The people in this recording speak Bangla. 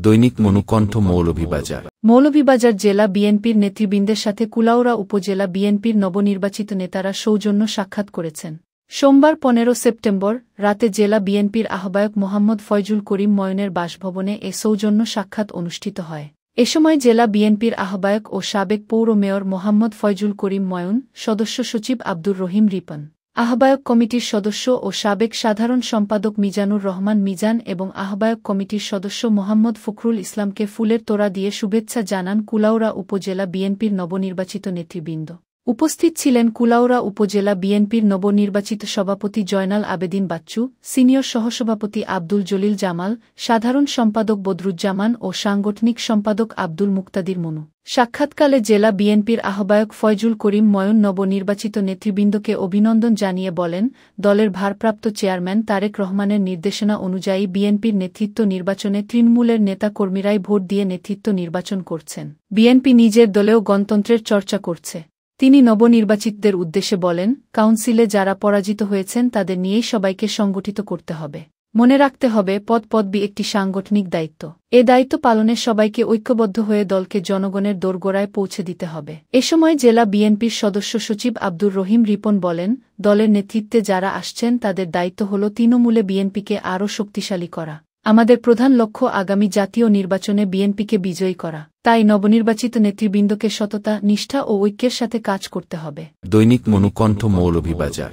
দৈনিক মনুকণ্ঠ মৌলভীবাজার। মৌলভীবাজার জেলা বিএনপির নেতৃবৃন্দের সাথে কুলাউড়া উপজেলা বিএনপির নবনির্বাচিত নেতারা সৌজন্য সাক্ষাৎ করেছেন। সোমবার 15 সেপ্টেম্বর রাতে জেলা বিএনপির আহ্বায়ক মোহাম্মদ ফয়জুল করিম ময়নের বাসভবনে এ সৌজন্য সাক্ষাৎ অনুষ্ঠিত হয়। এ সময় জেলা বিএনপির আহ্বায়ক ও সাবেক পৌর মেয়র মোহাম্মদ ফয়জুল করিম ময়ন, সদস্য সচিব আব্দুর রহিম রিপন, আহ্বায়ক কমিটির সদস্য ও সাবেক সাধারণ সম্পাদক মিজানুর রহমান মিজান এবং আহ্বায়ক কমিটির সদস্য মোহাম্মদ ফখরুল ইসলামকে ফুলের তোড়া দিয়ে শুভেচ্ছা জানান কুলাউড়া উপজেলা বিএনপির নবনির্বাচিত নেতৃবৃন্দ। উপস্থিত ছিলেন কুলাউড়া উপজেলা বিএনপির নবনির্বাচিত সভাপতি জয়নাল আবেদিন বাচ্চু, সিনিয়র সহসভাপতি আব্দুল জলিল জামাল, সাধারণ সম্পাদক বদরুজ্জামান ও সাংগঠনিক সম্পাদক আব্দুল মুক্তাদির মনু। সাক্ষাৎকালে জেলা বিএনপির আহ্বায়ক ফয়জুল করিম ময়ন নবনির্বাচিত নেতৃবৃন্দকে অভিনন্দন জানিয়ে বলেন, দলের ভারপ্রাপ্ত চেয়ারম্যান তারেক রহমানের নির্দেশনা অনুযায়ী বিএনপির নেতৃত্ব নির্বাচনে তৃণমূলের নেতাকর্মীরাই ভোট দিয়ে নেতৃত্ব নির্বাচন করছেন। বিএনপি নিজের দলেও গণতন্ত্রের চর্চা করছে। তিনি নবনির্বাচিতদের উদ্দেশ্যে বলেন, কাউন্সিলে যারা পরাজিত হয়েছেন তাদের নিয়েই সবাইকে সংগঠিত করতে হবে। মনে রাখতে হবে পদবি একটি সাংগঠনিক দায়িত্ব। এ দায়িত্ব পালনে সবাইকে ঐক্যবদ্ধ হয়ে দলকে জনগণের দোরগোড়ায় পৌঁছে দিতে হবে। এ সময় জেলা বিএনপির সদস্য সচিব আব্দুর রহিম রিপন বলেন, দলের নেতৃত্বে যারা আসছেন তাদের দায়িত্ব হল তৃণমূলে বিএনপিকে আরও শক্তিশালী করা। আমাদের প্রধান লক্ষ্য আগামী জাতীয় নির্বাচনে বিএনপিকে বিজয়ী করা। তাই নবনির্বাচিত নেতৃবৃন্দকে সততা, নিষ্ঠা ও ঐক্যের সাথে কাজ করতে হবে। দৈনিক মনুকণ্ঠ মৌলভীবাজার।